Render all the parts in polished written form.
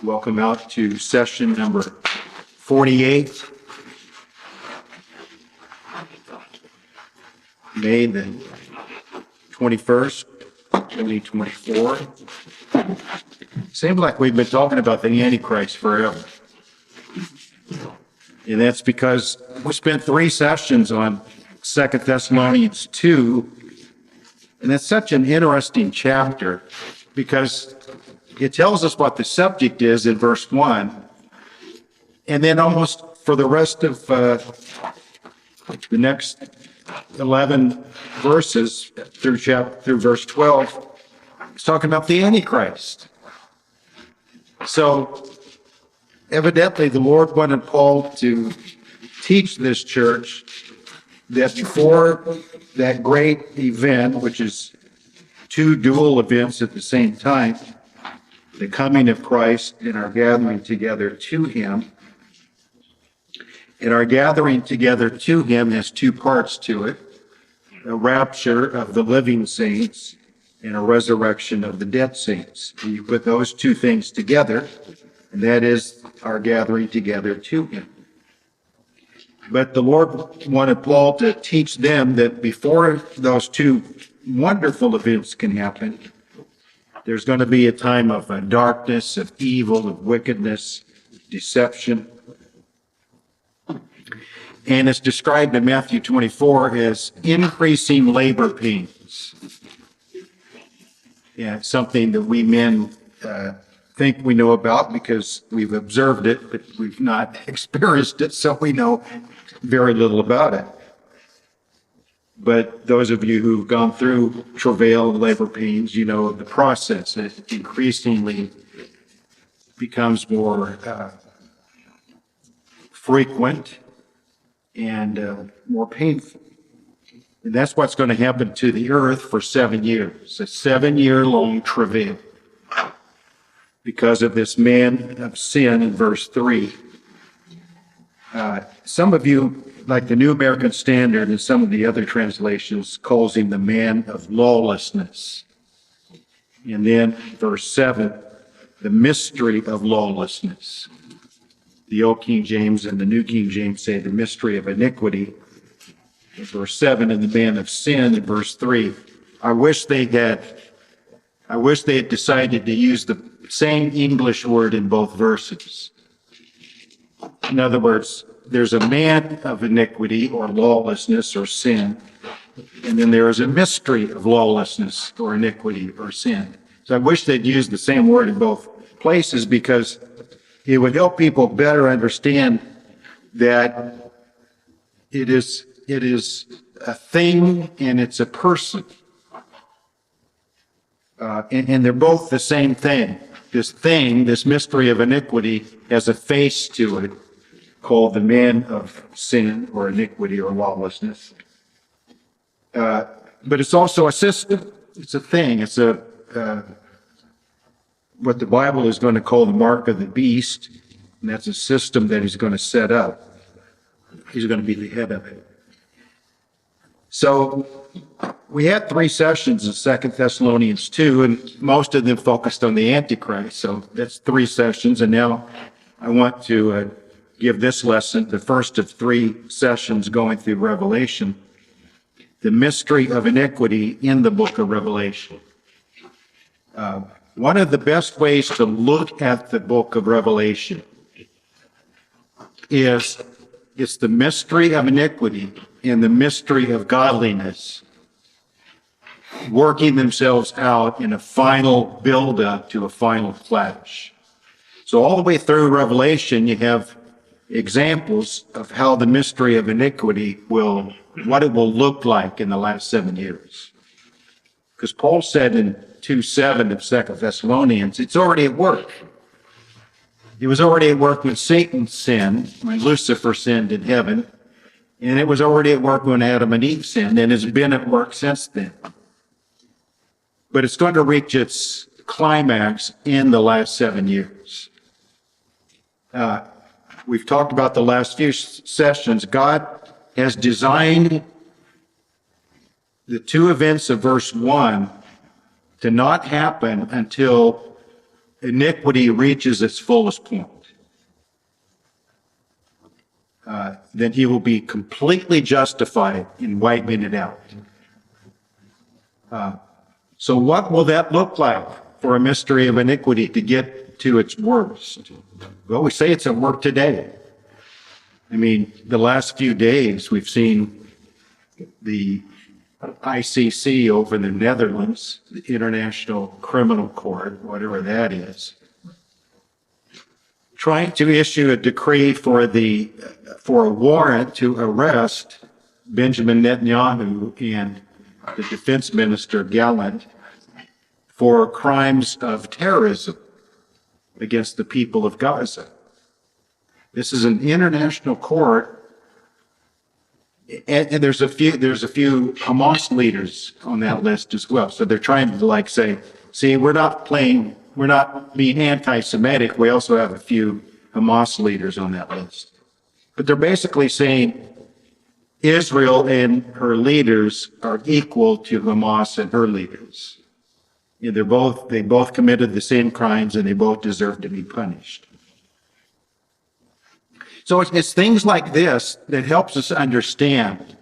Welcome out to session number 48, May the 21st, 2024. Seems like we've been talking about the Antichrist forever. And that's because we spent 3 sessions on 2 Thessalonians 2, and that's such an interesting chapter because it tells us what the subject is in verse 1, and then almost for the rest of the next 11 verses through verse 12, it's talking about the Antichrist. So evidently the Lord wanted Paul to teach this church that before that great event, which is 2 dual events at the same time, the coming of Christ and our gathering together to Him. And our gathering together to Him has 2 parts to it: a rapture of the living saints and a resurrection of the dead saints. And you put those 2 things together, and that is our gathering together to Him. But the Lord wanted Paul to teach them that before those 2 wonderful events can happen, there's going to be a time of darkness, of evil, of wickedness, deception. And it's described in Matthew 24 as increasing labor pains. Yeah, it's something that we men think we know about because we've observed it, but we've not experienced it, so we know very little about it. But those of you who've gone through travail and labor pains, you know the process. It increasingly becomes more frequent and more painful. And that's what's going to happen to the earth for 7 years, a 7-year-long travail because of this man of sin in verse 3. Some of you, like the New American Standard and some of the other translations, calls him the man of lawlessness. And then verse 7, the mystery of lawlessness. The Old King James and the New King James say the mystery of iniquity in verse 7, and the man of sin in verse 3. I wish they had decided to use the same English word in both verses. In other words, there's a man of iniquity or lawlessness or sin, and then there is a mystery of lawlessness or iniquity or sin. So I wish they'd use the same word in both places because it would help people better understand that it is a thing and it's a person. And they're both the same thing. This thing, this mystery of iniquity, has a face to it, called the man of sin or iniquity or lawlessness. But it's also a system. It's a thing. It's what the Bible is going to call the mark of the beast, and that's a system that He's going to set up. He's going to be the head of it. So we had 3 sessions in 2 Thessalonians 2, and most of them focused on the Antichrist. So that's 3 sessions, and now I want to give this lesson, the first of 3 sessions going through Revelation, the mystery of iniquity in the book of Revelation. One of the best ways to look at the book of Revelation is it's the mystery of iniquity and the mystery of godliness working themselves out in a final build-up to a final clash. So all the way through Revelation, you have examples of how the mystery of iniquity what it will look like in the last 7 years. Because Paul said in 2:7 of 2 Thessalonians, it's already at work. It was already at work when Satan sinned, when Lucifer sinned in heaven, and it was already at work when Adam and Eve sinned, and it's been at work since then. But it's going to reach its climax in the last 7 years. We've talked about the last few sessions. God has designed the 2 events of verse 1 to not happen until iniquity reaches its fullest point, then he will be completely justified in wiping it out. So what will that look like for a mystery of iniquity to get to its worst? Well, we say it's at work today. I mean, the last few days we've seen the ICC over in the Netherlands, the International Criminal Court, whatever that is, trying to issue a decree for a warrant to arrest Benjamin Netanyahu and the defense minister Gallant for crimes of terrorism against the people of Gaza. This is an international court, and there's a few Hamas leaders on that list as well. So they're trying to say, see, we're not being anti-Semitic. We also have a few Hamas leaders on that list. But they're basically saying Israel and her leaders are equal to Hamas and her leaders. They both committed the same crimes, and they both deserve to be punished. So it's things like this that helps us understand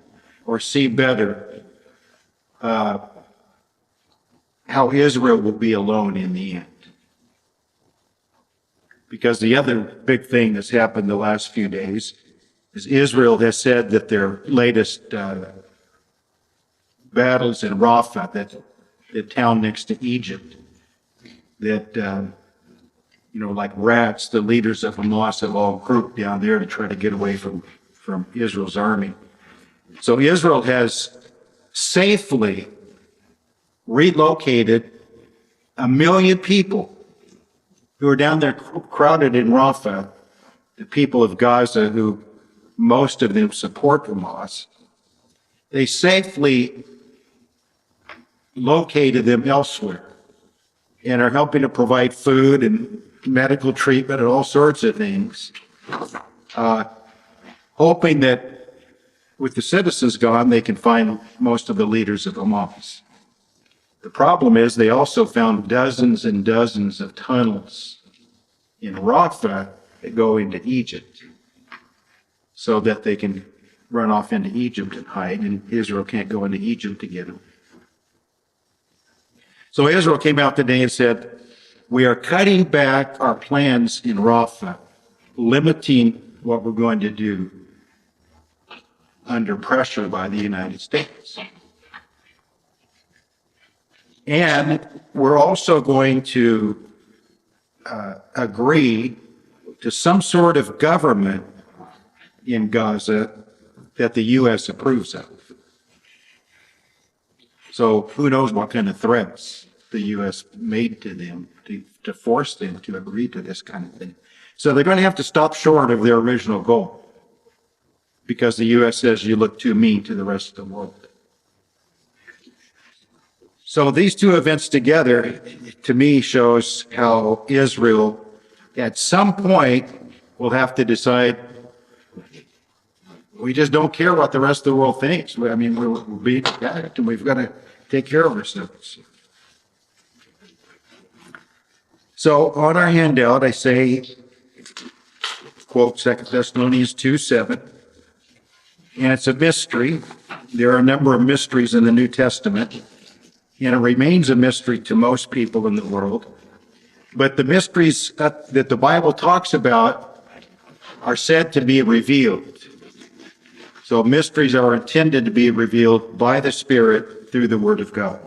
or see better how Israel will be alone in the end. Because the other big thing that's happened the last few days is Israel has said that their latest battles in Rafah, the town next to Egypt, that like rats, the leaders of Hamas have all grouped down there to try to get away from Israel's army. So Israel has safely relocated 1 million people who are down there crowded in Rafah, the people of Gaza, who most of them support Hamas. They safely located them elsewhere and are helping to provide food and medical treatment and all sorts of things, hoping that with the citizens gone, they can find most of the leaders of Hamas. The problem is they also found dozens and dozens of tunnels in Rafah that go into Egypt so that they can run off into Egypt and hide, and Israel can't go into Egypt to get them. So Israel came out today and said, we are cutting back our plans in Rafah, limiting what we're going to do under pressure by the United States. And we're also going to agree to some sort of government in Gaza that the U.S. approves of. So who knows what kind of threats the U.S. made to them to force them to agree to this kind of thing. So they're going to have to stop short of their original goal because the U.S. says you look too mean to the rest of the world. So these two events together, to me, shows how Israel, at some point, will have to decide, we just don't care what the rest of the world thinks. I mean, we're being attacked, and we've got to take care of ourselves. So on our handout, I say, quote 2 Thessalonians 2:7, and it's a mystery. There are a number of mysteries in the New Testament, and it remains a mystery to most people in the world. But the mysteries that the Bible talks about are said to be revealed. So mysteries are intended to be revealed by the Spirit through the Word of God.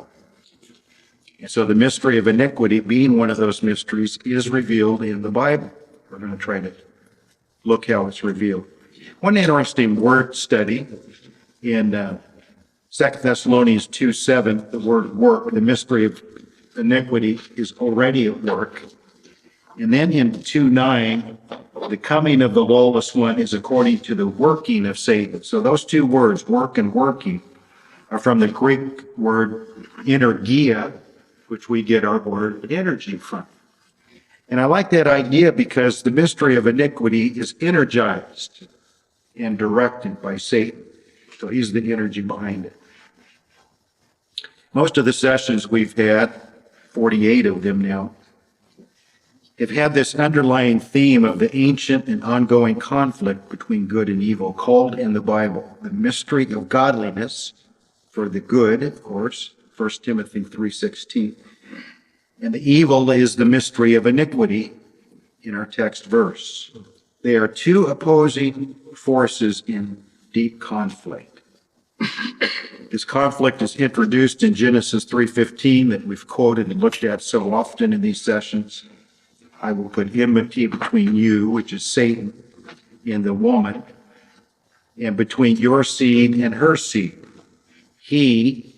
And so the mystery of iniquity, being one of those mysteries, is revealed in the Bible. We're going to try to look how it's revealed. One interesting word study in 2 Thessalonians 2:7, the word work, the mystery of iniquity is already at work. And then in 2:9, the coming of the lawless one is according to the working of Satan. So those two words, work and working, are from the Greek word energia, which we get our word energy from. And I like that idea because the mystery of iniquity is energized and directed by Satan. So he's the energy behind it. Most of the sessions we've had, 48 of them now, have had this underlying theme of the ancient and ongoing conflict between good and evil, called in the Bible the mystery of godliness for the good, of course, 1 Timothy 3:16, and the evil is the mystery of iniquity in our text verse. They are two opposing forces in deep conflict. This conflict is introduced in Genesis 3:15 that we've quoted and looked at so often in these sessions. I will put enmity between you, which is Satan, and the woman, and between your seed and her seed. He,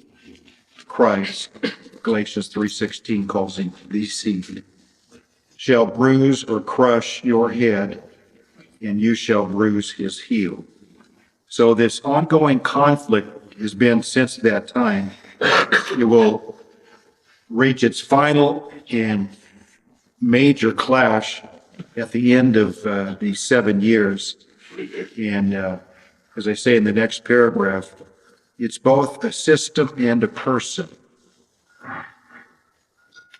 Christ, Galatians 3:16 calls him the seed, shall bruise or crush your head, and you shall bruise his heel. So this ongoing conflict has been since that time. It will reach its final and major clash at the end of these 7 years. And as I say in the next paragraph, it's both a system and a person.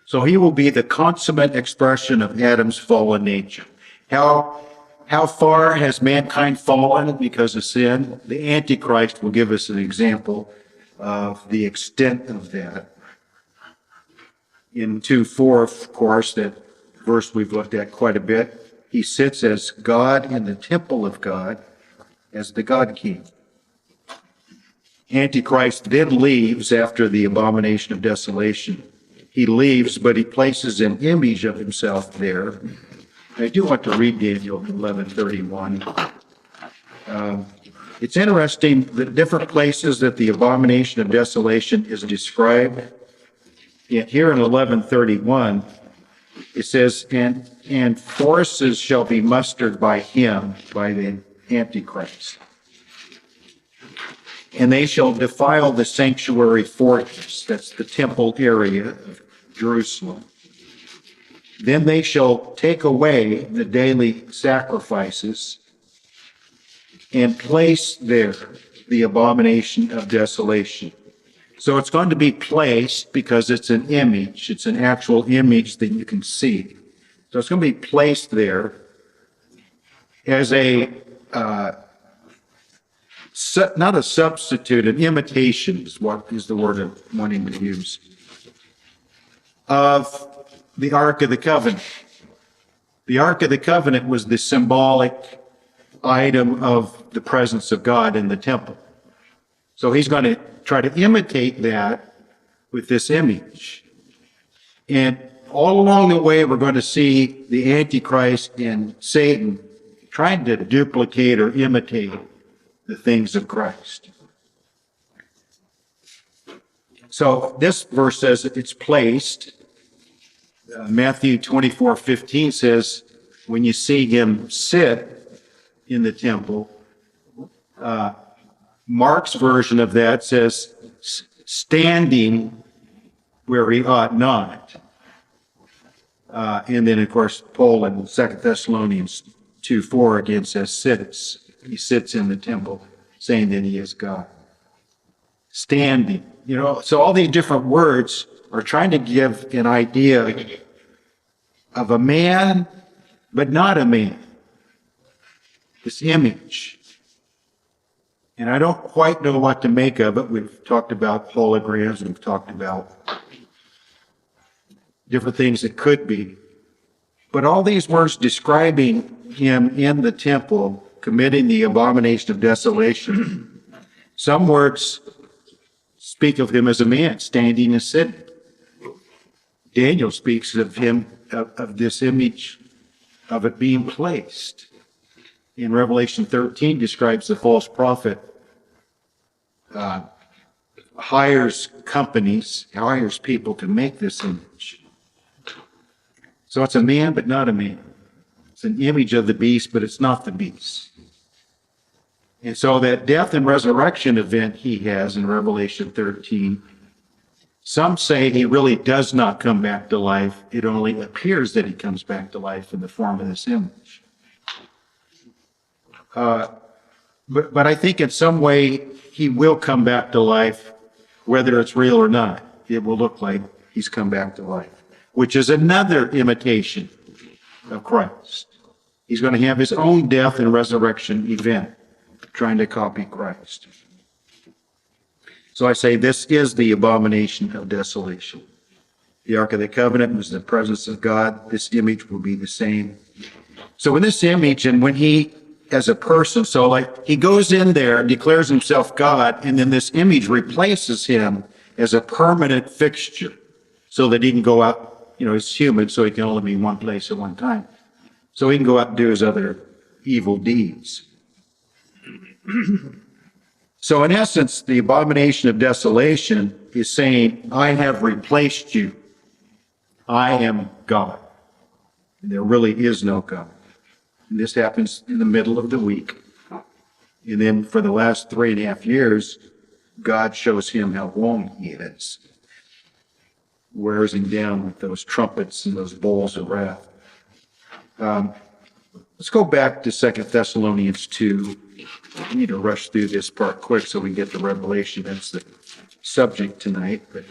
So he will be the consummate expression of Adam's fallen nature. How far has mankind fallen because of sin? The Antichrist will give us an example of the extent of that. In 2:4, of course, that verse we've looked at quite a bit, he sits as God in the temple of God, as the God King. Antichrist then leaves after the abomination of desolation. He leaves, but he places an image of himself there. I do want to read Daniel 11:31. It's interesting the different places that the abomination of desolation is described. Yet here in 11:31, it says, and forces shall be mustered by him, by the Antichrist. And they shall defile the sanctuary fortress, that's the temple area of Jerusalem. Then they shall take away the daily sacrifices and place there the abomination of desolation. So it's going to be placed because it's an image. It's an actual image that you can see. So it's going to be placed there as a, not a substitute, an imitation is what is the word I'm wanting to use, of the Ark of the Covenant. The Ark of the Covenant was the symbolic item of the presence of God in the temple. So he's going to try to imitate that with this image. And all along the way, we're going to see the Antichrist and Satan trying to duplicate or imitate the things of Christ. So this verse says it's placed. Matthew 24:15 says, when you see him sit in the temple, Mark's version of that says, standing where he ought not. And then, of course, Paul in 2 Thessalonians 2:4 again says, sits. He sits in the temple, saying that he is God. Standing. So all these different words are trying to give an idea of a man, but not a man. This image. And I don't quite know what to make of it. We've talked about holograms, we've talked about different things it could be. But all these words describing him in the temple, committing the abomination of desolation, some words speak of him as a man, standing and sitting. Daniel speaks of him, of this image of it being placed. In Revelation 13 describes the false prophet hires people to make this image. So it's a man, but not a man. It's an image of the beast, but it's not the beast. And so that death and resurrection event he has in Revelation 13, some say he really does not come back to life. It only appears that he comes back to life in the form of this image. But I think in some way he will come back to life, whether it's real or not. It will look like he's come back to life, which is another imitation of Christ. He's going to have his own death and resurrection event, trying to copy Christ. So I say this is the abomination of desolation. The Ark of the Covenant was the presence of God. This image will be the same. So in this image, and when he, as a person, so like he goes in there, declares himself God, and then this image replaces him as a permanent fixture so that he can go out, he's human, so he can only be in one place at one time. So he can go out and do his other evil deeds. So in essence, the abomination of desolation is saying, I have replaced you. I am God. And there really is no God. And this happens in the middle of the week. And then for the last 3.5 years, God shows him how wrong he is. Wears him down with those trumpets and those bowls of wrath. Let's go back to 2 Thessalonians 2. I need to rush through this part quick so we can get to Revelation. That's the subject tonight, but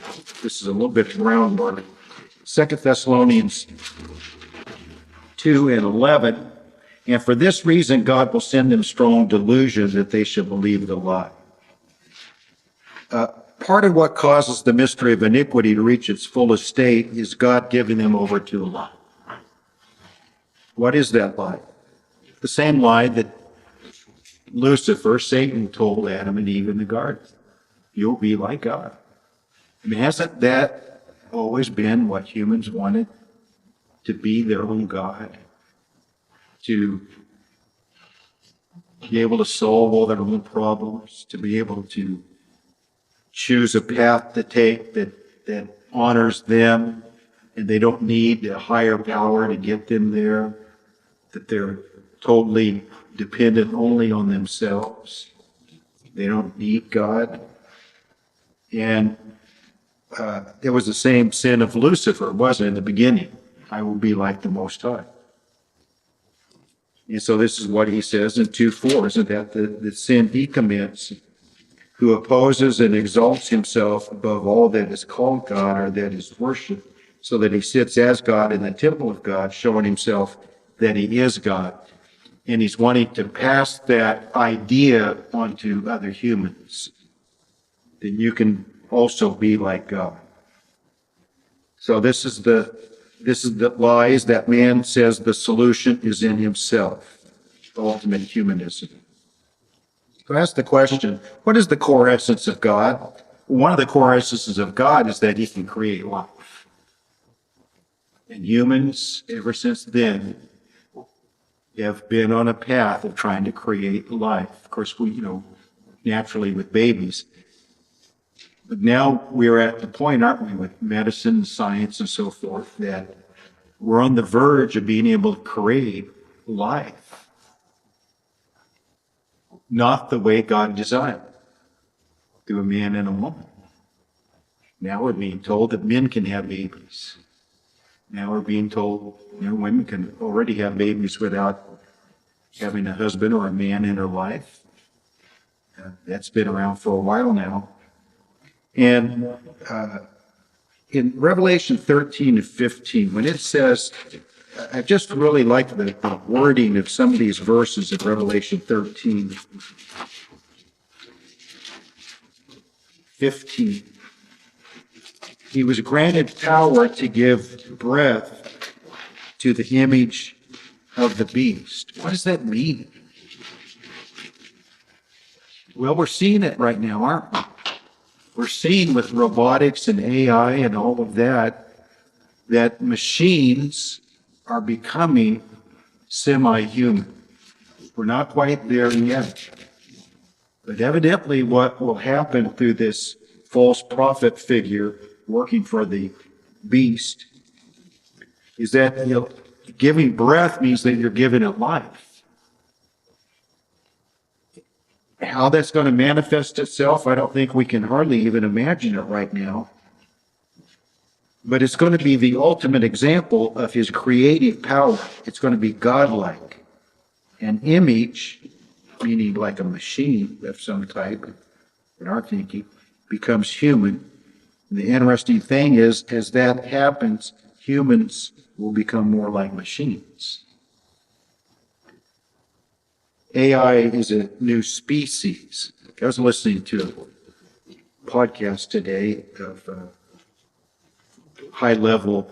this is a little bit groundwork. 2 Thessalonians 2 and 11. And for this reason, God will send them strong delusion that they shall believe the lie. Part of what causes the mystery of iniquity to reach its fullest state is God giving them over to a lie. What is that lie? The same lie that Lucifer, Satan, told Adam and Eve in the garden. You'll be like God. I mean, hasn't that always been what humans wanted? To be their own God? To be able to solve all their own problems? To be able to choose a path to take that honors them, and they don't need a higher power to get them there? That they're totally dependent only on themselves. They don't need God. And it was the same sin of Lucifer, wasn't it, in the beginning? I will be like the Most High. And so this is what he says in 2:4, isn't that the sin he commits, who opposes and exalts himself above all that is called God or that is worshipped, so that he sits as God in the temple of God, showing himself that he is God. And he's wanting to pass that idea onto other humans, that you can also be like God. So this is the lies that man says the solution is in himself, the ultimate humanism. So ask the question, what is the core essence of God? One of the core essences of God is that he can create life. And humans, ever since then, have been on a path of trying to create life. Of course, we, naturally with babies. But now we're at the point, aren't we, with medicine, science, and so forth, that we're on the verge of being able to create life. Not the way God designed, through a man and a woman. Now we're being told that men can have babies. Now we're being told women can already have babies without having a husband or a man in her life. That's been around for a while now. And in Revelation 13 and 15, when it says, I just really like the wording of some of these verses in Revelation 13, 15. He was granted power to give breath to the image of the beast. What does that mean? Well, we're seeing it right now, aren't we? We're seeing with robotics and AI and all of that machines are becoming semi-human. We're not quite there yet. But evidently what will happen through this false prophet figure working for the beast is that giving breath means that you're giving it life. How that's going to manifest itself, I don't think we can hardly even imagine it right now. But it's going to be the ultimate example of his creative power. It's going to be godlike. An image, meaning like a machine of some type, in our thinking, becomes human. And the interesting thing is, as that happens, humans will become more like machines. AI is a new species. I was listening to a podcast today of high-level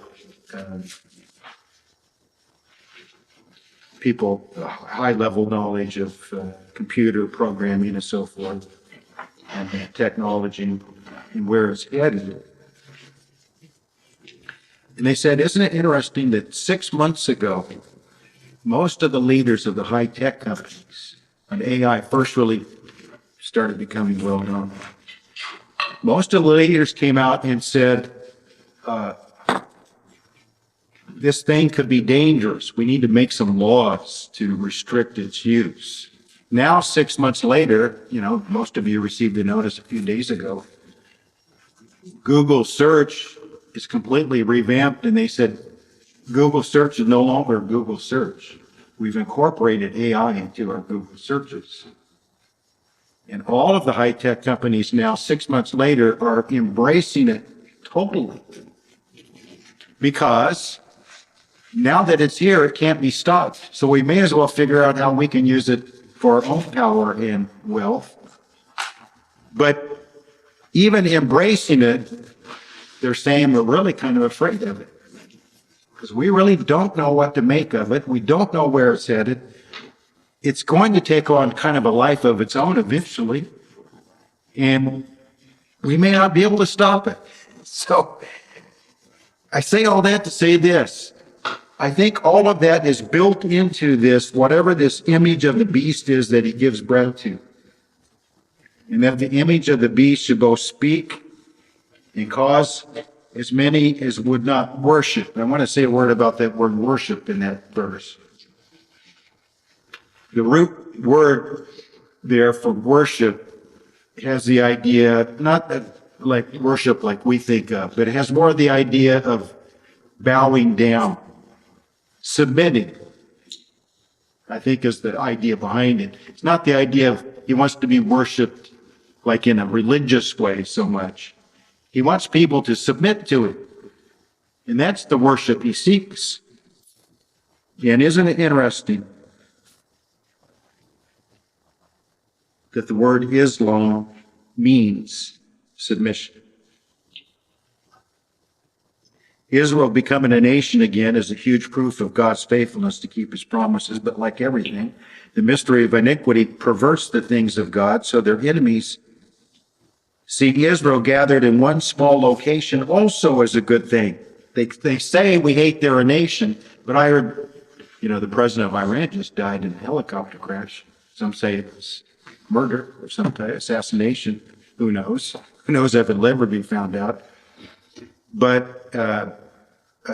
people, high-level knowledge of computer programming and so forth, and technology and where it's headed. And they said, isn't it interesting that 6 months ago, most of the leaders of the high-tech companies, when AI first really started becoming well-known, most of the leaders came out and said, this thing could be dangerous. We need to make some laws to restrict its use. Now, 6 months later, most of you received a notice a few days ago, Google search is completely revamped, and they said Google search is no longer Google search. We've incorporated AI into our Google searches. And all of the high-tech companies now, 6 months later, are embracing it totally. Because now that it's here, it can't be stopped. So we may as well figure out how we can use it for our own power and wealth. But even embracing it, they're saying we're really kind of afraid of it. Because we really don't know what to make of it. We don't know where it's headed. It's going to take on kind of a life of its own eventually. And we may not be able to stop it. So I say all that to say this. I think all of that is built into this, whatever this image of the beast is that he gives breath to. And that the image of the beast should both speak and cause as many as would not worship. I want to say a word about that word worship in that verse. The root word there for worship has the idea, not like worship like we think of, but it has more the idea of bowing down, submitting, I think is the idea behind it. It's not the idea of he wants to be worshiped like in a religious way so much. He wants people to submit to it. And that's the worship he seeks. And isn't it interesting that the word Islam means submission? Israel becoming a nation again is a huge proof of God's faithfulness to keep his promises, but like everything, the mystery of iniquity perverts the things of God, so their enemies see Israel gathered in one small location also as a good thing. They say we hate their nation, but I heard, the president of Iran just died in a helicopter crash. Some say it was murder or some type of assassination. Who knows? Who knows if it'll ever be found out? But a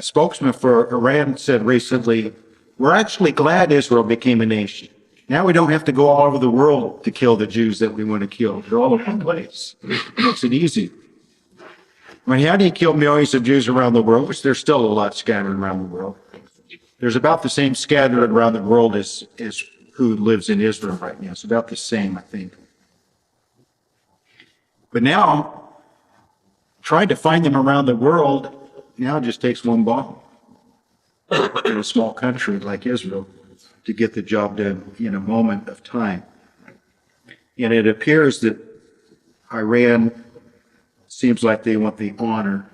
spokesman for Iran said recently, we're actually glad Israel became a nation. Now we don't have to go all over the world to kill the Jews that we want to kill. They're all over one place. It makes it easy. I mean, how do you kill millions of Jews around the world, which there's still a lot scattered around the world? There's about the same scattered around the world as who lives in Israel right now. It's about the same, I think. But now, trying to find them around the world now it just takes one bomb in a small country like Israel to get the job done in a moment of time. And it appears that Iran seems like they want the honor,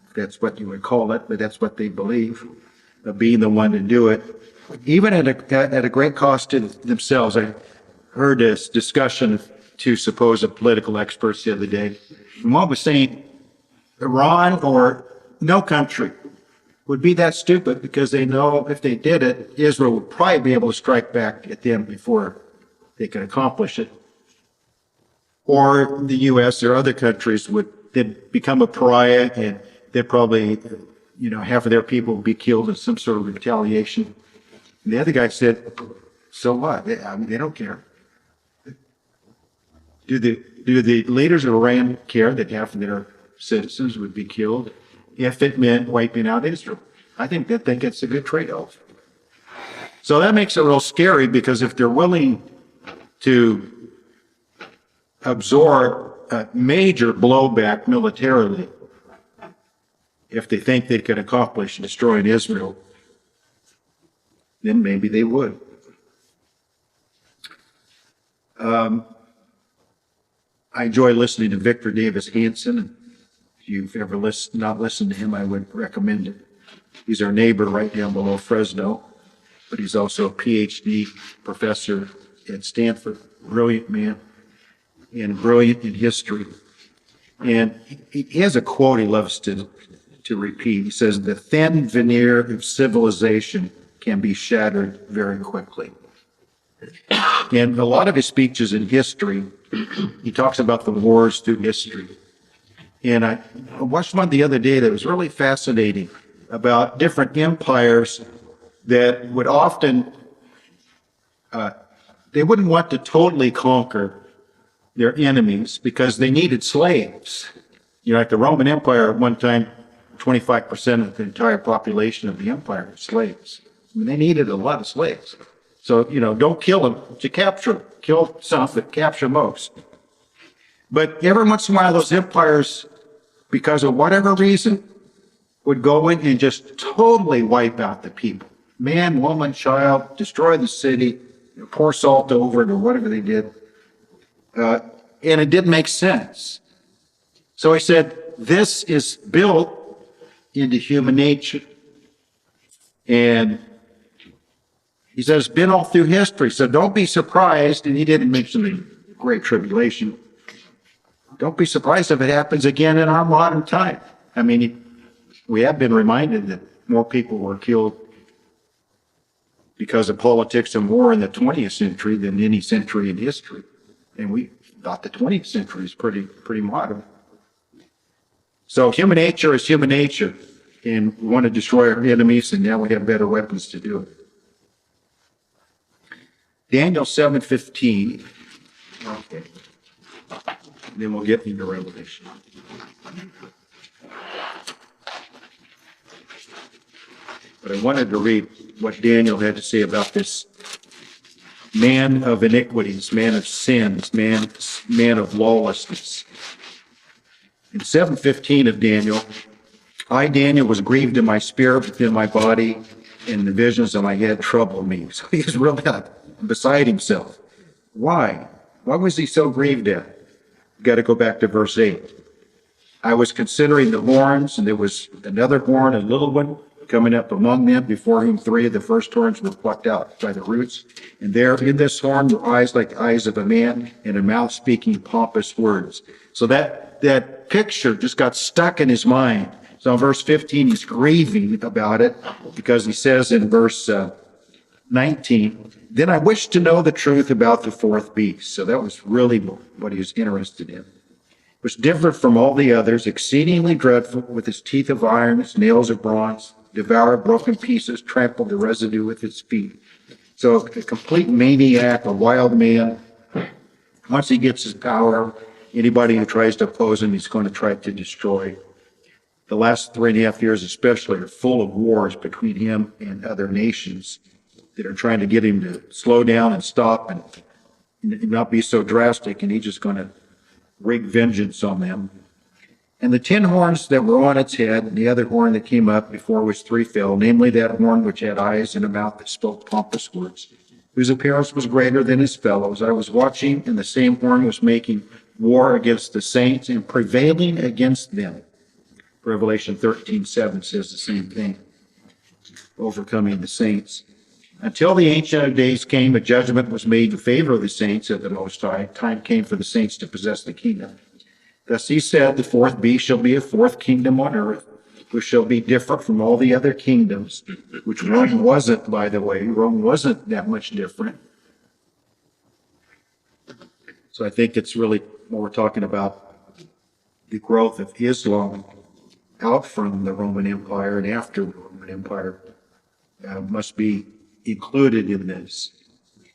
if that's what you would call it, but that's what they believe, of being the one to do it, even at a great cost to themselves. I heard this discussion of two supposed political experts the other day. And one was saying Iran or no country would be that stupid because they know if they did it, Israel would probably be able to strike back at them before they could accomplish it. Or the U.S. or other countries they'd become a pariah and they'd probably, half of their people would be killed in some sort of retaliation. And the other guy said, so what? They don't care. Do the leaders of Iran care that half of their citizens would be killed if it meant wiping out Israel? I think it's a good trade-off. So that makes it real scary because if they're willing to absorb a major blowback militarily, if they think they can accomplish destroying Israel, then maybe they would. I enjoy listening to Victor Davis Hanson. If you've ever not listened to him, I would recommend it. He's our neighbor right down below Fresno, but he's also a PhD professor at Stanford. Brilliant man and brilliant in history. And he has a quote he loves to repeat. He says, "The thin veneer of civilization can be shattered very quickly." And a lot of his speeches in history, he talks about the wars through history. And I watched one the other day that was really fascinating about different empires that would often, they wouldn't want to totally conquer their enemies because they needed slaves. Like the Roman Empire at one time, 25% of the entire population of the empire were slaves. I mean, they needed a lot of slaves. So, don't kill them, to capture them. Kill some, but capture most. But every once in a while, those empires, because of whatever reason, would go in and just totally wipe out the people. Man, woman, child, destroy the city, pour salt over it, or whatever they did. And it didn't make sense. So he said, this is built into human nature. And he says, it's been all through history. So don't be surprised, and he didn't mention the Great Tribulation. Don't be surprised if it happens again in our modern time. I mean, we have been reminded that more people were killed because of politics and war in the 20th century than any century in history. And we thought the 20th century is pretty modern. So human nature is human nature. And we want to destroy our enemies, and now we have better weapons to do it. Daniel 7:15. Okay. Then we'll get into Revelation. But I wanted to read what Daniel had to say about this man of iniquities, man of sins, man of lawlessness. In 7:15 of Daniel, I, Daniel, was grieved in my spirit within my body, and the visions of my head troubled me. So he was really beside himself. Why? Why was he so grieved at? You've got to go back to verse 8. I was considering the horns, and there was another horn, a little one, coming up among them, before whom 3 of the first horns were plucked out by the roots. And there in this horn were eyes like the eyes of a man, and a mouth speaking pompous words. So that picture just got stuck in his mind. So in verse 15, he's grieving about it, because he says in verse 19, then I wished to know the truth about the fourth beast. So that was really what he was interested in. It was different from all the others, exceedingly dreadful, with its teeth of iron, its nails of bronze, devoured broken pieces, trampled the residue with its feet. So a complete maniac, a wild man. Once he gets his power, anybody who tries to oppose him, he's going to try to destroy. The last 3.5 years especially are full of wars between him and other nations that are trying to get him to slow down and stop and not be so drastic, and he's just going to wreak vengeance on them. And the 10 horns that were on its head, and the other horn that came up before which 3 fell, namely that horn which had eyes and a mouth that spoke pompous words, whose appearance was greater than his fellows. I was watching, and the same horn was making war against the saints and prevailing against them. Revelation 13:7 says the same thing, overcoming the saints. Until the Ancient of Days came, a judgment was made in favor of the saints of the Most High. Time came for the saints to possess the kingdom. Thus he said, the fourth beast shall be a fourth kingdom on earth, which shall be different from all the other kingdoms, which Rome wasn't, by the way. Rome wasn't that much different. So I think it's really when we're talking about the growth of Islam out from the Roman Empire and after the Roman Empire must be included in this.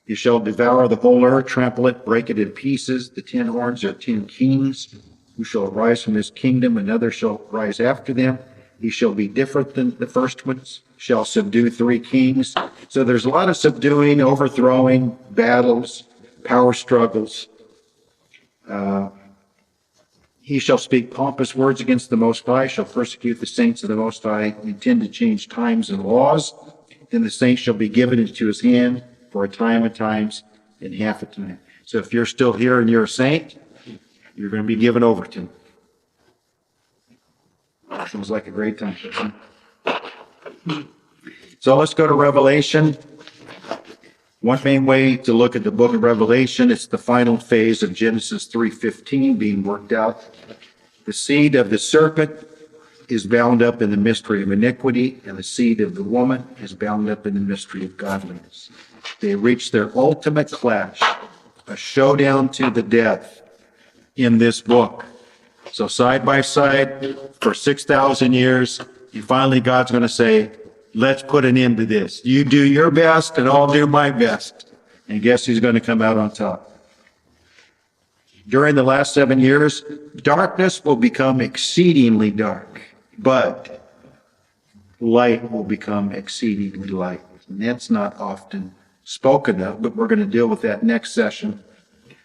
You shall devour the whole earth, trample it, break it in pieces. The 10 horns are 10 kings who shall rise from his kingdom. Another shall rise after them. He shall be different than the first ones, shall subdue 3 kings. So there's a lot of subduing, overthrowing, battles, power struggles. He shall speak pompous words against the Most High, shall persecute the saints of the Most High, intend to change times and laws. Then the saints shall be given into his hand for a time and times and half a time. So if you're still here and you're a saint, you're going to be given over to him. Sounds like a great time. So let's go to Revelation. One main way to look at the book of Revelation, it's the final phase of Genesis 3:15 being worked out. The seed of the serpent is bound up in the mystery of iniquity, and the seed of the woman is bound up in the mystery of godliness. They reach their ultimate clash, a showdown to the death in this book. So side by side for 6,000 years, and finally God's going to say, let's put an end to this. You do your best and I'll do my best. And guess who's going to come out on top? During the last 7 years, darkness will become exceedingly dark, but light will become exceedingly light. And that's not often spoken of, but we're going to deal with that next session,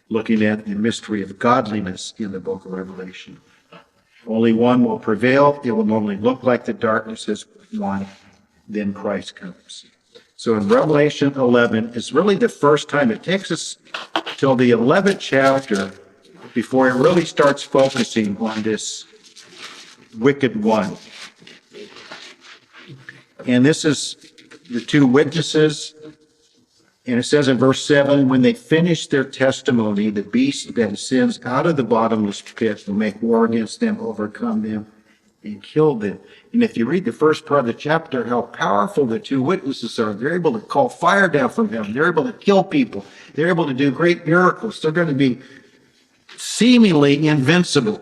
looking at the mystery of godliness in the book of Revelation. Only one will prevail. It will only look like the darkness has won. Then Christ comes. So in Revelation 11, it's really the first time. It takes us till the 11th chapter before it really starts focusing on this wicked one. And this is the two witnesses. And it says in verse 7, when they finish their testimony, the beast that ascends out of the bottomless pit will make war against them, overcome them, and kill them. And if you read the first part of the chapter, how powerful the two witnesses are. They're able to call fire down from heaven. They're able to kill people. They're able to do great miracles. They're going to be seemingly invincible.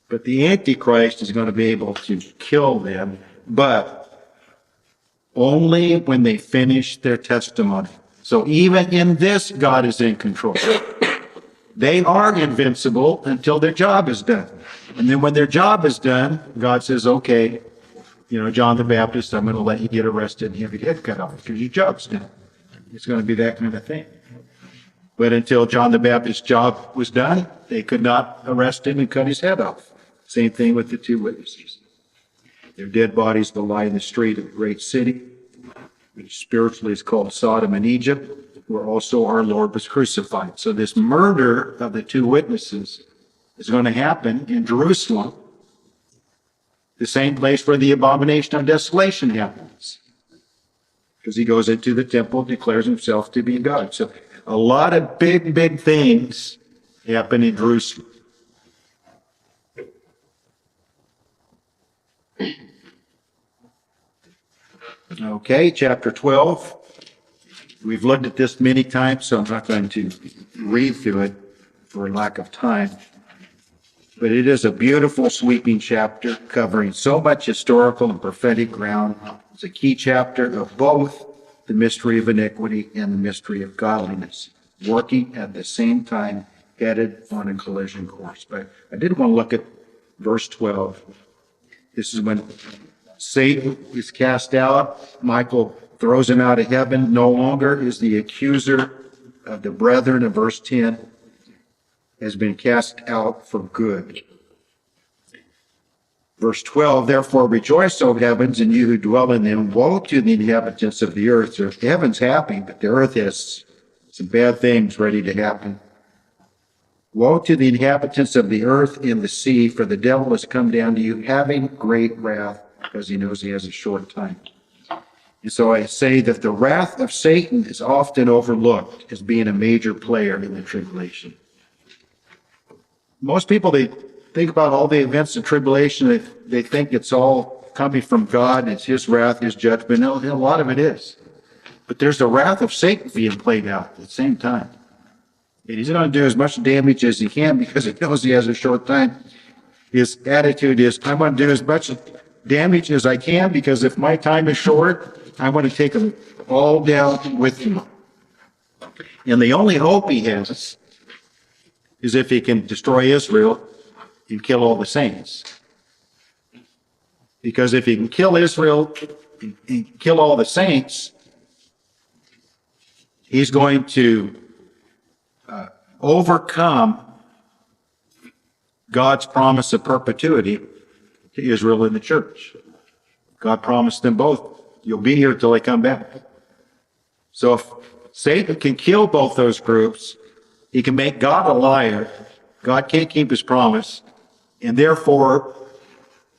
But the Antichrist is going to be able to kill them, but only when they finish their testimony. So even in this, God is in control. They are invincible until their job is done. And then when their job is done, God says, okay, John the Baptist, I'm going to let you get arrested and have your head cut off because your job's done. It's going to be that kind of thing. But until John the Baptist's job was done, they could not arrest him and cut his head off. Same thing with the two witnesses. Their dead bodies will lie in the street of the great city, which spiritually is called Sodom and Egypt, where also our Lord was crucified. So this murder of the two witnesses is going to happen in Jerusalem, the same place where the abomination of desolation happens. Because he goes into the temple and declares himself to be God. So a lot of big, big things happen in Jerusalem. Okay, chapter 12. We've looked at this many times, so I'm not going to read through it for lack of time. But it is a beautiful, sweeping chapter covering so much historical and prophetic ground. It's a key chapter of both the mystery of iniquity and the mystery of godliness, working at the same time, headed on a collision course. But I did want to look at verse 12. This is when Satan is cast out. Michael throws him out of heaven. No longer is the accuser of the brethren of verse 10 has been cast out for good. Verse 12, therefore rejoice, O heavens, and you who dwell in them. Woe to the inhabitants of the earth. The heaven's happy, but the earth has some bad things ready to happen. Woe to the inhabitants of the earth and the sea, for the devil has come down to you, having great wrath, because he knows he has a short time. And so I say that the wrath of Satan is often overlooked as being a major player in the tribulation. Most people, they think about all the events of tribulation, they think it's all coming from God, and it's his wrath, his judgment. No, a lot of it is. But there's the wrath of Satan being played out at the same time. And he's going to do as much damage as he can because he knows he has a short time. His attitude is, I'm going to do as much damage as I can because if my time is short, I want to take them all down with me. And the only hope he has is if he can destroy Israel and kill all the saints. Because if he can kill Israel and kill all the saints, he's going to overcome God's promise of perpetuity to Israel and the church. God promised them both, you'll be here till I come back. So if Satan can kill both those groups, he can make God a liar. God can't keep his promise, and therefore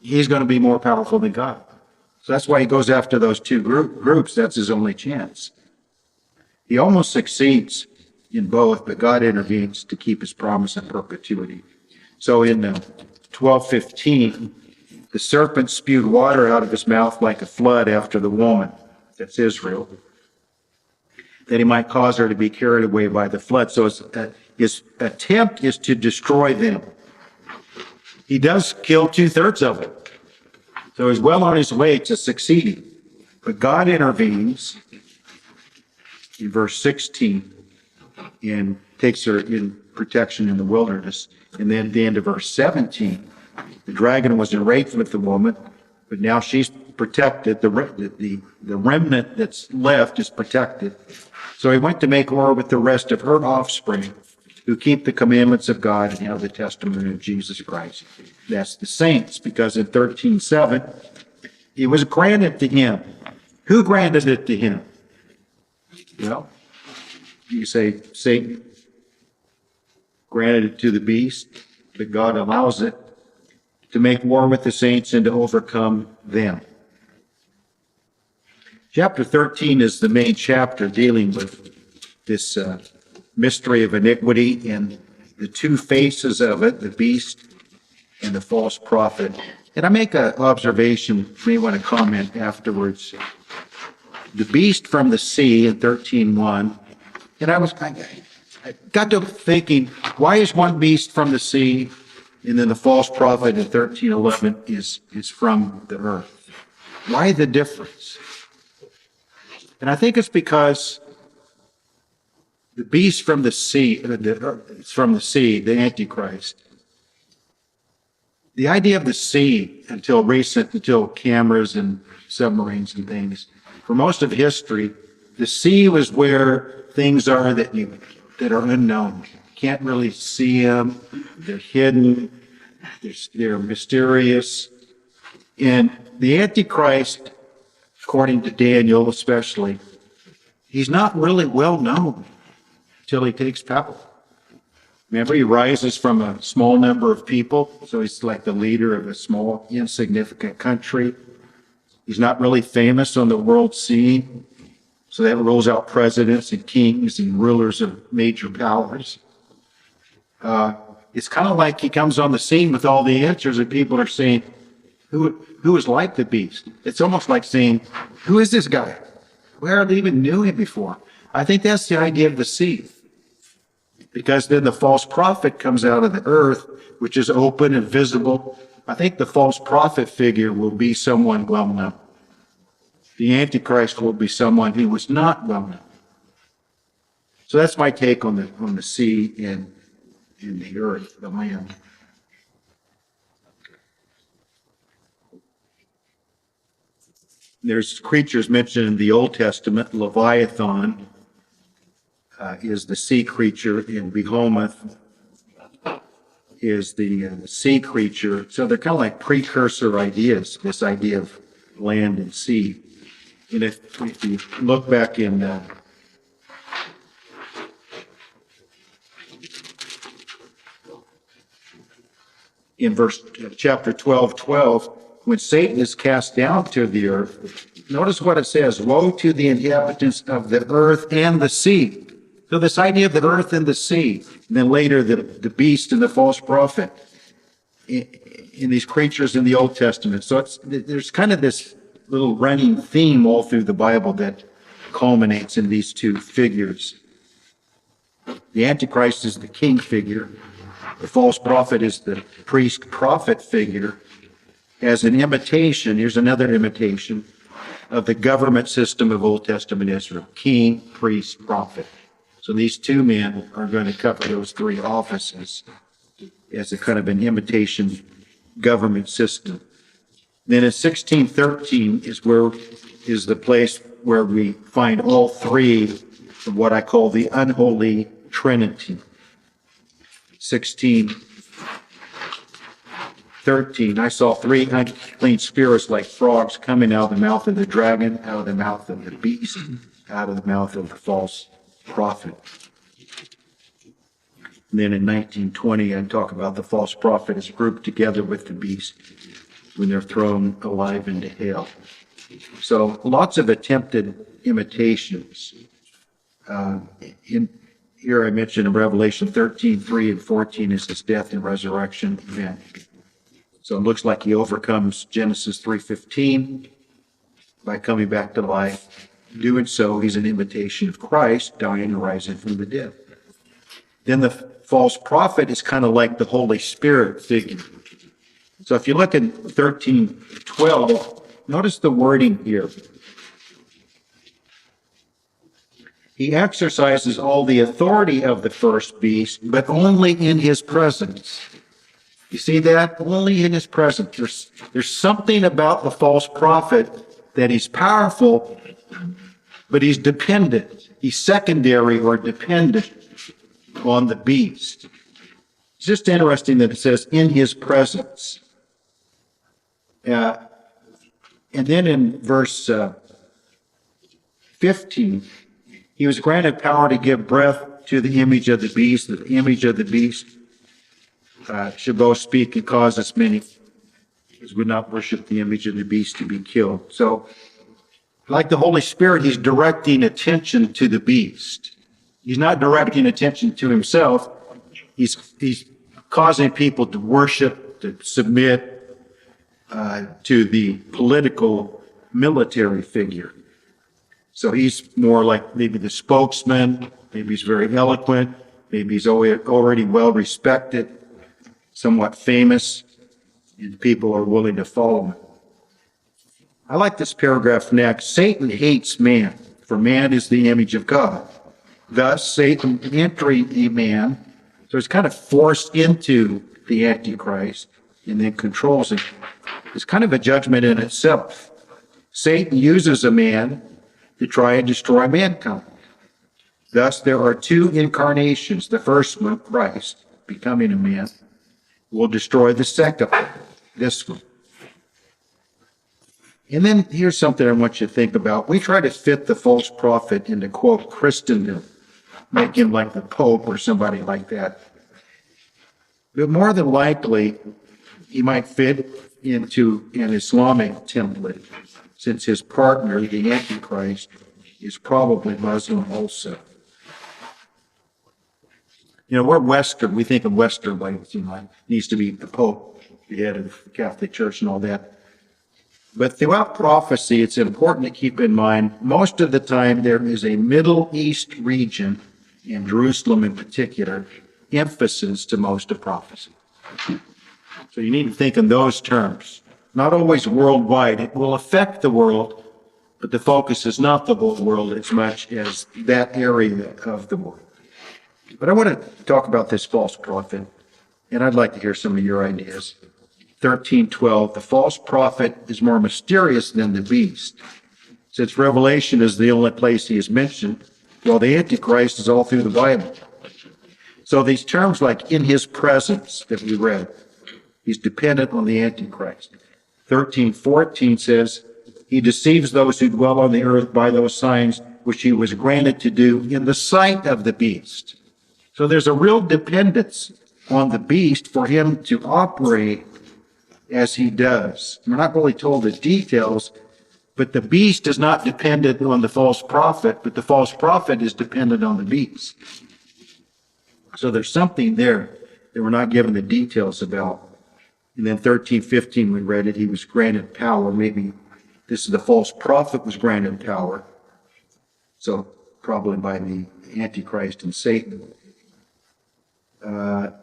he's going to be more powerful than God. So that's why he goes after those two groups. That's his only chance. He almost succeeds in both, but God intervenes to keep his promise in perpetuity. So in 12:15, the serpent spewed water out of his mouth like a flood after the woman, that's Israel, that he might cause her to be carried away by the flood. So his attempt is to destroy them. He does kill 2/3 of them. So he's well on his way to succeeding. But God intervenes in verse 16 and takes her in protection in the wilderness. And then at the end of verse 17, the dragon was enraged with the woman, but now she's protected. The remnant that's left is protected. So he went to make war with the rest of her offspring who keep the commandments of God and have the testimony of Jesus Christ. That's the saints, because in 13:7, it was granted to him. Who granted it to him? Well, you say Satan granted it to the beast, but God allows it to make war with the saints and to overcome them. Chapter 13 is the main chapter dealing with this mystery of iniquity and the two faces of it, the beast and the false prophet. And I make an observation, you may want to comment afterwards. The beast from the sea in 13:1, and I got to thinking, why is one beast from the sea and then the false prophet in 13:11 is from the earth? Why the difference? And I think it's because the beast from the sea, the Antichrist. The idea of the sea, until cameras and submarines and things, for most of history, the sea was where things are that are unknown. You can't really see them. They're hidden. They're mysterious. And the Antichrist, according to Daniel especially, he's not really well known until he takes power. Remember, he rises from a small number of people, so he's like the leader of a small, insignificant country. He's not really famous on the world scene, so that rules out presidents and kings and rulers of major powers. It's kind of like he comes on the scene with all the answers, and people are saying, who is like the beast? It's almost like saying, who is this guy? We hardly even knew him before. I think that's the idea of the sea. Because then the false prophet comes out of the earth, which is open and visible. I think the false prophet figure will be someone well known. The Antichrist will be someone who was not well known. So that's my take on the sea and the earth, the land. There's creatures mentioned in the Old Testament. Leviathan is the sea creature, and Behemoth is the sea creature. So they're kind of like precursor ideas, this idea of land and sea. And if you look back in chapter 12:12, when Satan is cast down to the earth, notice what it says: woe to the inhabitants of the earth and the sea. So this idea of the earth and the sea, and then later the beast and the false prophet in these creatures in the Old Testament. So there's kind of this little running theme all through the Bible that culminates in these two figures. The Antichrist is the king figure. The false prophet is the priest prophet figure as an imitation. Here's another imitation of the government system of Old Testament Israel: king, priest, prophet. So these two men are going to cover those three offices as a kind of an imitation government system. Then in 1613 is the place where we find all three of what I call the unholy Trinity. 13, I saw three unclean spirits like frogs coming out of the mouth of the dragon, out of the mouth of the beast, out of the mouth of the false prophet. And then in 1920, I talk about the false prophet is grouped together with the beast when they're thrown alive into hell. So lots of attempted imitations. Here I mentioned in Revelation 13, 3 and 14 is his death and resurrection event. So it looks like he overcomes Genesis 3:15 by coming back to life. Doing so, he's an imitation of Christ, dying and rising from the dead. Then the false prophet is kind of like the Holy Spirit figure. So if you look at 13:12, notice the wording here. He exercises all the authority of the first beast, but only in his presence. You see that? Only in his presence. There's something about the false prophet that he's powerful, but he's dependent. He's secondary or dependent on the beast. It's just interesting that it says in his presence. And then in verse 15, he was granted power to give breath to the image of the beast. The image of the beast should both speak and cause as many as would not worship the image of the beast to be killed. So, like the Holy Spirit, he's directing attention to the beast. He's not directing attention to himself. He's causing people to worship, to submit to the political military figure. So he's more like maybe the spokesman, maybe he's very eloquent, maybe he's already well respected, somewhat famous, and people are willing to follow him. I like this paragraph next. Satan hates man, for man is the image of God. Thus, Satan entering a man, so it's kind of forced into the Antichrist and then controls him. It's kind of a judgment in itself. Satan uses a man to try and destroy mankind. Thus, there are two incarnations. The first one, Christ, becoming a man, will destroy the second one, this one. And then here's something I want you to think about. We try to fit the false prophet into, quote, Christendom, make him like the Pope or somebody like that. But more than likely, he might fit into an Islamic template, since his partner, the Antichrist, is probably Muslim also. You know, we're Western. We think of Western like, needs to be the Pope, the head of the Catholic Church and all that. But throughout prophecy, it's important to keep in mind, most of the time there is a Middle East region, in Jerusalem in particular, emphasis to most of prophecy. So you need to think in those terms. Not always worldwide. It will affect the world, but the focus is not the whole world as much as that area of the world. But I want to talk about this false prophet, and I'd like to hear some of your ideas. 13:12, the false prophet is more mysterious than the beast. Since Revelation is the only place he is mentioned, while the Antichrist is all through the Bible. So these terms like in his presence that we read, he's dependent on the Antichrist. 13:14 says, he deceives those who dwell on the earth by those signs which he was granted to do in the sight of the beast. So there's a real dependence on the beast for him to operate as he does. We're not really told the details, but the beast is not dependent on the false prophet, but the false prophet is dependent on the beast. So there's something there that we're not given the details about. And then 13:15, we read it, he was granted power. Maybe this is the false prophet was granted power. So probably by the Antichrist and Satan.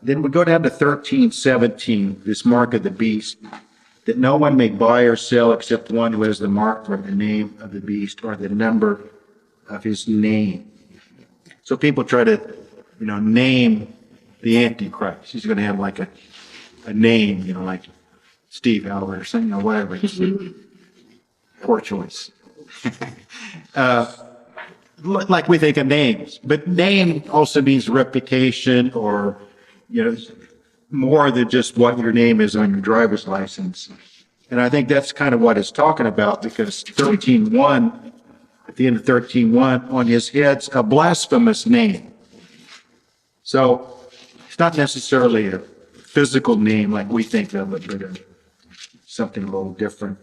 Then we go down to 13:17, this mark of the beast, that no one may buy or sell except one who has the mark or the name of the beast or the number of his name. So people try to, name the Antichrist. He's going to have like a name, like Steve Howard or something, or whatever. Poor choice. Like we think of names, but name also means reputation or, more than just what your name is on your driver's license. And I think that's kind of what it's talking about, because 13:1, at the end of 13:1, on his head's a blasphemous name. So it's not necessarily a physical name like we think of it, but something a little different.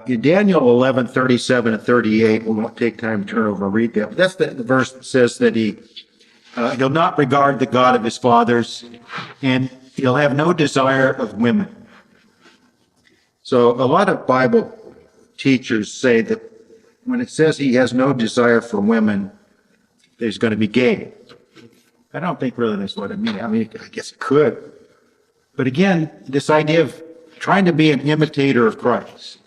In Daniel 11:37 and 38, we won't take time to turn over and read that, but that's the verse that says that he'll not regard the God of his fathers, and he'll have no desire of women. So a lot of Bible teachers say that when it says he has no desire for women, that he's going to be gay. I don't think really that's what it means. I mean, I guess it could. But again, this idea of trying to be an imitator of Christ.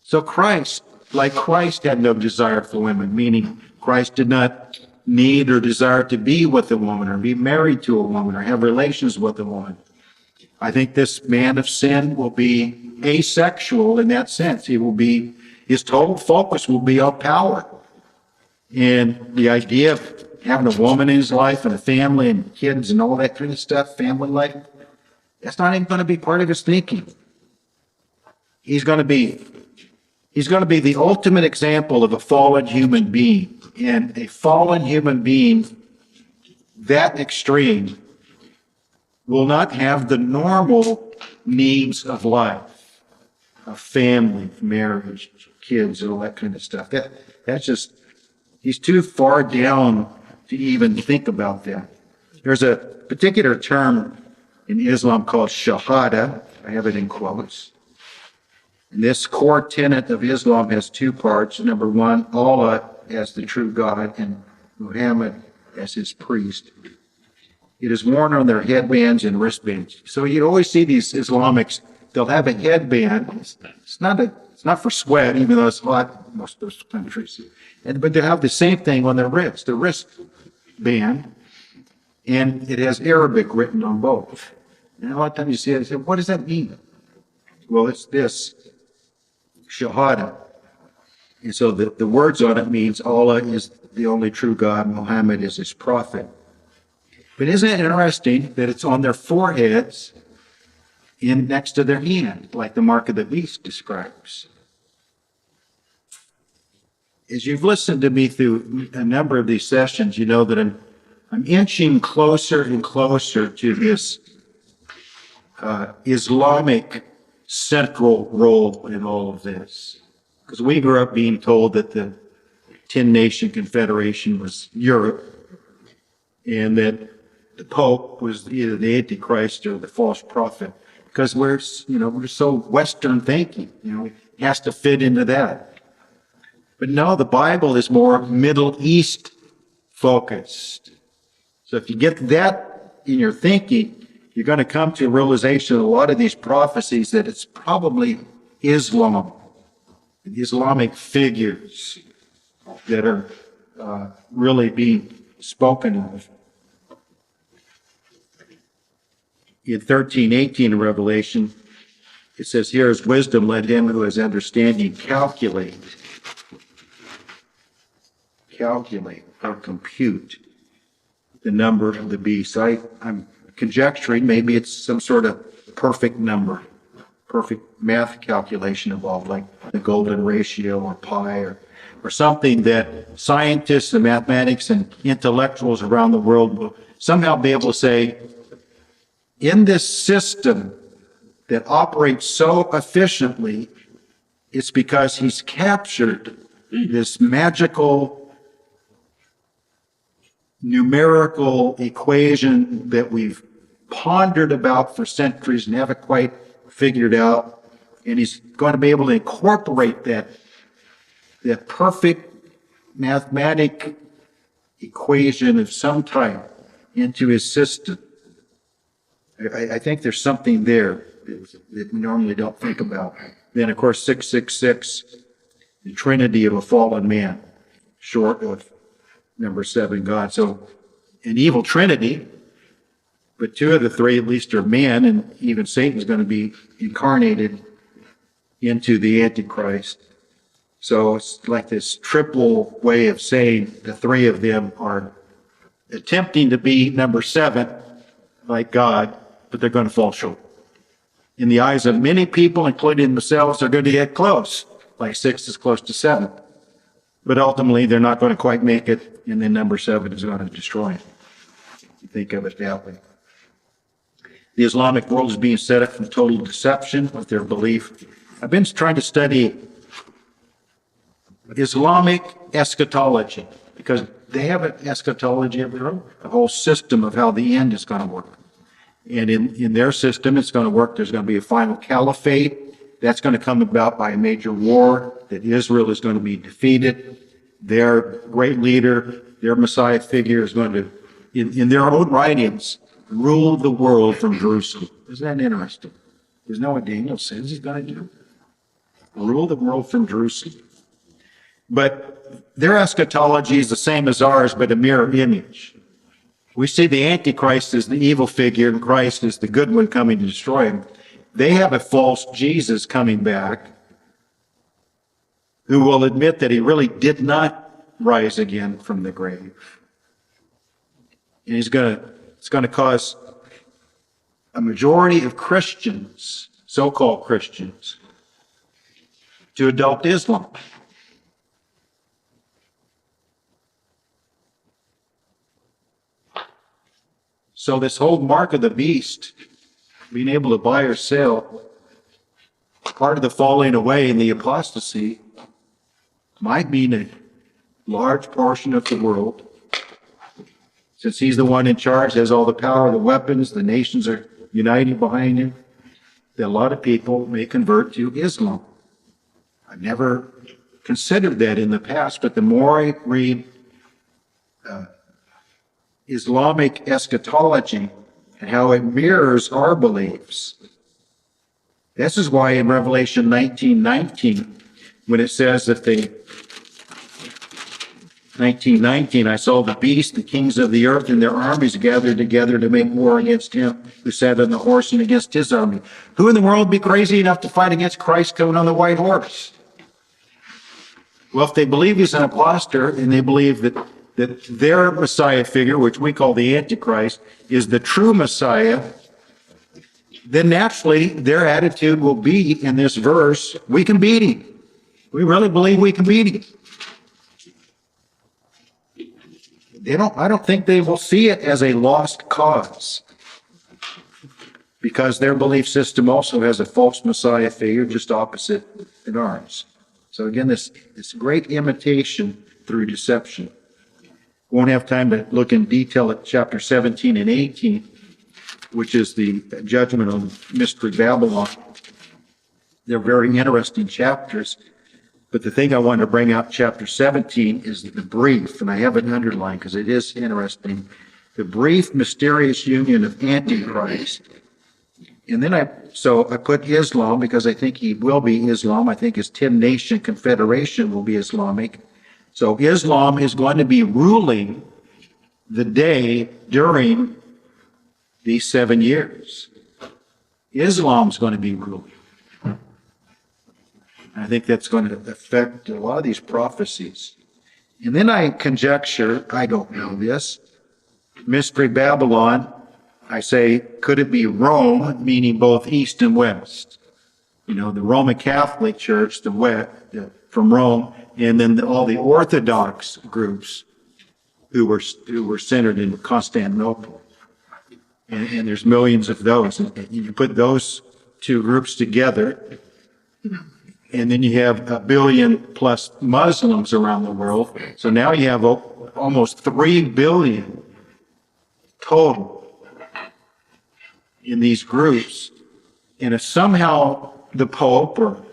So Christ, like Christ, had no desire for women, meaning Christ did not need or desire to be with a woman or be married to a woman or have relations with a woman. I think this man of sin will be asexual in that sense. His total focus will be on power. And the idea of having a woman in his life and a family and kids and all that kind of stuff, family life, that's not even going to be part of his thinking. He's going to be the ultimate example of a fallen human being. And a fallen human being that extreme will not have the normal needs of life, of family, marriage, kids, and all that kind of stuff. That's just, he's too far down to even think about that. There's a particular term in Islam called shahada. I have it in quotes. And this core tenet of Islam has two parts. Number one, Allah as the true God and Muhammad as his priest. It is worn on their headbands and wristbands. So you always see these Islamics, they'll have a headband. It's not for sweat, even though it's hot in most of those countries. But they have the same thing on their wrist, the wristband, and it has Arabic written on both. And a lot of times you see it and say, what does that mean? Well, it's this, shahada. And so the words on it means Allah is the only true God, Muhammad is his prophet. But isn't it interesting that it's on their foreheads in next to their hand, like the mark of the beast describes? As you've listened to me through a number of these sessions, you know that I'm inching closer and closer to this Islamic central role in all of this. Because we grew up being told that the 10-nation confederation was Europe, and that the Pope was either the Antichrist or the false prophet. Because we're so Western thinking, it has to fit into that. But no, the Bible is more Middle East focused. So if you get that in your thinking, you're going to come to a realization of a lot of these prophecies that it's probably Islam, Islamic figures that are really being spoken of. In 13:18 of Revelation, it says, here is wisdom, let him who has understanding calculate or compute the number of the beast. I'm conjecturing maybe it's some sort of perfect number, perfect math calculation involved, like the golden ratio or pi or something that scientists and mathematics and intellectuals around the world will somehow be able to say, in this system that operates so efficiently, it's because he's captured this magical numerical equation that we've pondered about for centuries and haven't quite figured out. And he's going to be able to incorporate that perfect mathematic equation of some type into his system. I think there's something there that we normally don't think about. Then, of course, 666, the Trinity of a fallen man, short of number 7, God. So an evil Trinity, but 2 of the 3 at least are men, and even Satan's going to be incarnated into the Antichrist. So it's like this triple way of saying the 3 of them are attempting to be number 7 like God, but they're going to fall short. In the eyes of many people, including themselves, they're going to get close, like 6 is close to 7. But ultimately, they're not going to quite make it, and then number 7 is going to destroy it. You think of it that way. The Islamic world is being set up for total deception with their belief. I've been trying to study Islamic eschatology because they have an eschatology of their own, a whole system of how the end is going to work. And in their system, it's going to work. There's going to be a final caliphate. That's going to come about by a major war, that Israel is going to be defeated. Their great leader, their Messiah figure is going to, in their own writings, rule the world from Jerusalem. Isn't that interesting? Isn't that what Daniel says he's going to do? Rule the world from Jerusalem. But their eschatology is the same as ours, but a mirror image. We see the Antichrist as the evil figure and Christ as the good one coming to destroy him. They have a false Jesus coming back who will admit that he really did not rise again from the grave. And it's going to cause a majority of Christians, so-called Christians, to adopt Islam. So this whole mark of the beast, being able to buy or sell, part of the falling away and the apostasy might mean a large portion of the world, since he's the one in charge, has all the power, the weapons, the nations are united behind him, that a lot of people may convert to Islam. I've never considered that in the past, but the more I read Islamic eschatology and how it mirrors our beliefs. This is why in Revelation 19:19, when it says that 19:19, I saw the beast, the kings of the earth, and their armies gathered together to make war against him who sat on the horse and against his army. Who in the world would be crazy enough to fight against Christ coming on the white horse? Well, if they believe he's an impostor and they believe that their Messiah figure, which we call the Antichrist, is the true Messiah, then naturally their attitude will be in this verse, we can beat him. We really believe we can beat him. I don't think they will see it as a lost cause, because their belief system also has a false Messiah figure just opposite in ours. So again, this great imitation through deception. Won't have time to look in detail at chapter 17 and 18, which is the judgment on Mystery Babylon. They're very interesting chapters. But the thing I want to bring out, chapter 17, is the brief, and I have it underlined because it is interesting. The brief, mysterious union of Antichrist. And then I put Islam because I think he will be Islam. I think his 10-nation confederation will be Islamic. So Islam is going to be ruling the day during these 7 years. Islam's going to be ruling. I think that's going to affect a lot of these prophecies. And then I conjecture, I don't know this, Mystery Babylon, I say, could it be Rome, meaning both East and West? You know, the Roman Catholic Church, the West, from Rome, and then all the Orthodox groups who were centered in Constantinople. And there's millions of those. And you put those two groups together, and then you have 1 billion plus Muslims around the world. So now you have almost 3 billion total in these groups. And if somehow the Pope or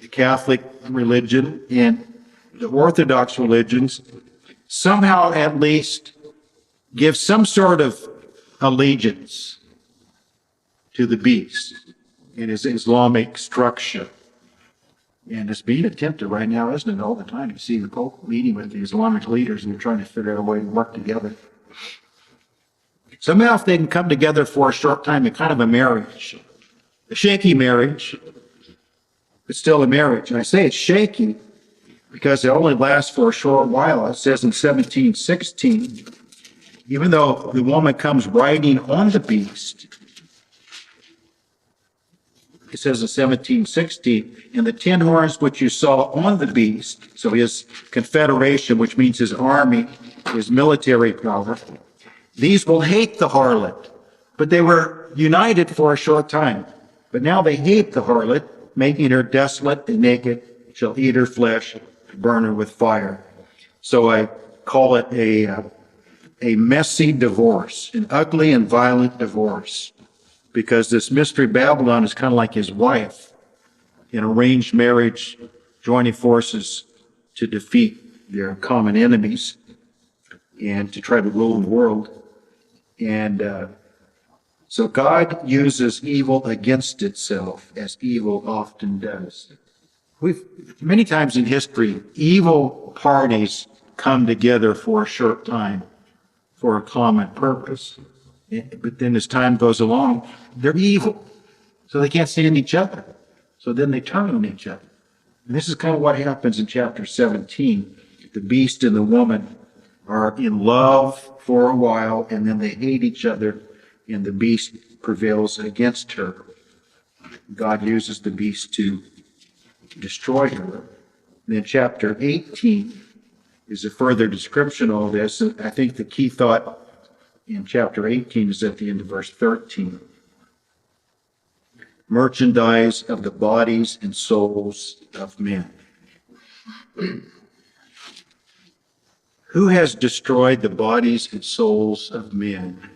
the Catholic religion and the Orthodox religions somehow at least give some sort of allegiance to the beast in his Islamic structure. And it's being attempted right now, isn't it, all the time? You see the Pope meeting with the Islamic leaders and they're trying to figure out a way to work together. Somehow if they can come together for a short time in kind of a marriage, a shaky marriage, but still a marriage. And I say it's shaky because it only lasts for a short while. It says in 1716 Even though the woman comes riding on the beast, it says in 17:16, and the 10 horns which you saw on the beast, so his confederation, which means his army, his military power, these will hate the harlot. But they were united for a short time. But now they hate the harlot, making her desolate and naked, shall eat her flesh, burn her with fire. So I call it a messy divorce, an ugly and violent divorce, because this mystery Babylon is kind of like his wife in arranged marriage, joining forces to defeat their common enemies and to try to rule the world. And so God uses evil against itself, as evil often does. Many times in history, evil parties come together for a short time for a common purpose. But then as time goes along, they're evil. So they can't stand each other. So then they turn on each other. And this is kind of what happens in chapter 17. The beast and the woman are in love for a while, and then they hate each other, and the beast prevails against her. God uses the beast to destroy her. And then chapter 18 is a further description of all this. And I think the key thought in chapter 18 is at the end of verse 13. Merchandise of the bodies and souls of men. Who has destroyed the bodies and souls of men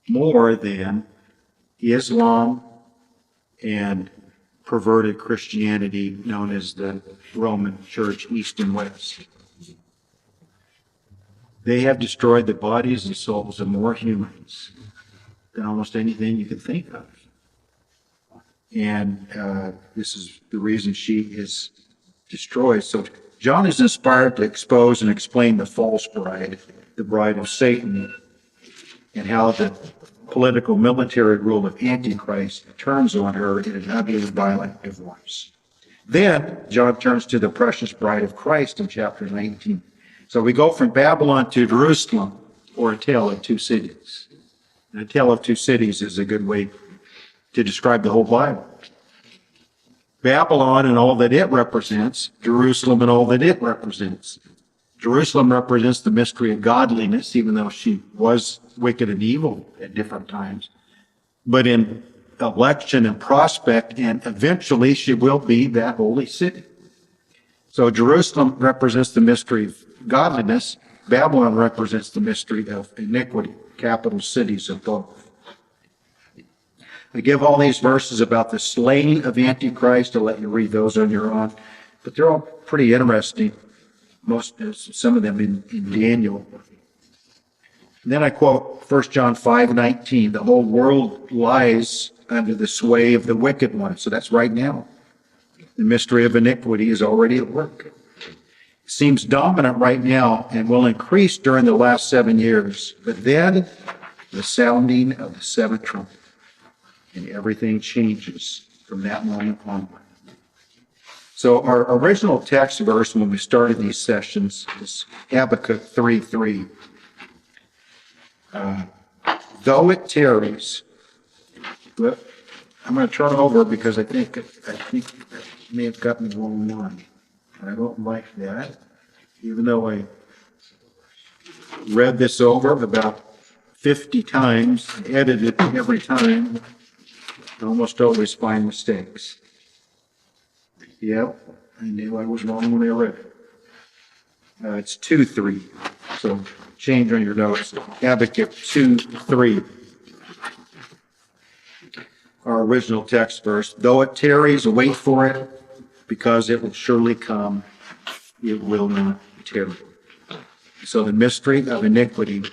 more than Islam and perverted Christianity known as the Roman Church, East and West? They have destroyed the bodies and souls of more humans than almost anything you could think of. And this is the reason she is destroyed. So John is inspired to expose and explain the false bride, the bride of Satan, and how the political military rule of Antichrist turns on her in an ugly and violent divorce. Then John turns to the precious bride of Christ in chapter 19. So we go from Babylon to Jerusalem, or a tale of two cities. And a tale of two cities is a good way to describe the whole Bible. Babylon and all that it represents, Jerusalem and all that it represents. Jerusalem represents the mystery of godliness, even though she was wicked and evil at different times. But in election and prospect, and eventually she will be that holy city. So Jerusalem represents the mystery of godliness. Babylon represents the mystery of iniquity, capital cities of both. I give all these verses about the slaying of Antichrist. I'll let you read those on your own. But they're all pretty interesting. Some of them in Daniel. And then I quote 1 John 5:19. The whole world lies under the sway of the wicked one. So that's right now. The mystery of iniquity is already at work. It seems dominant right now and will increase during the last 7 years. But then the sounding of the seventh trumpet, and everything changes from that moment onward. So our original text verse when we started these sessions is Habakkuk 3:3. Though it tarries, but I'm going to turn over because I think I may have gotten the wrong one. I don't like that, even though I read this over about 50 times, edited it every time. I almost always find mistakes. Yep, I knew I was wrong when I read it. It's 2:3. So change on your notes. Habakkuk 2:3. Our original text verse. Though it tarries, wait for it, because it will surely come. It will not tarry. So the mystery of iniquity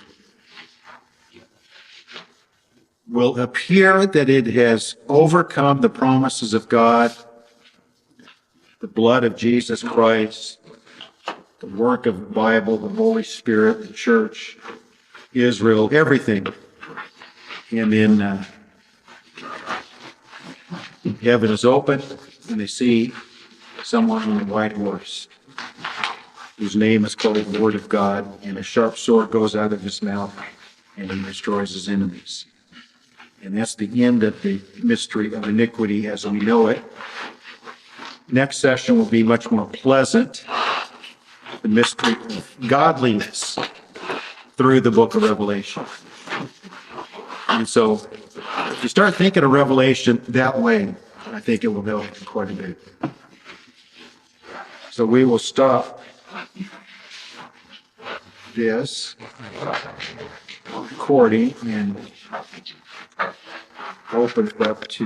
will appear that it has overcome the promises of God, the blood of Jesus Christ, the work of the Bible, the Holy Spirit, the church, Israel, everything. And then heaven is open, and they see someone on a white horse. whose name is called the Word of God, and a sharp sword goes out of his mouth, and he destroys his enemies. And that's the end of the mystery of iniquity as we know it. Next session will be much more pleasant, the mystery of godliness through the book of Revelation. And so if you start thinking of Revelation that way, I think it will help you quite a bit. So we will stop this recording and open it up to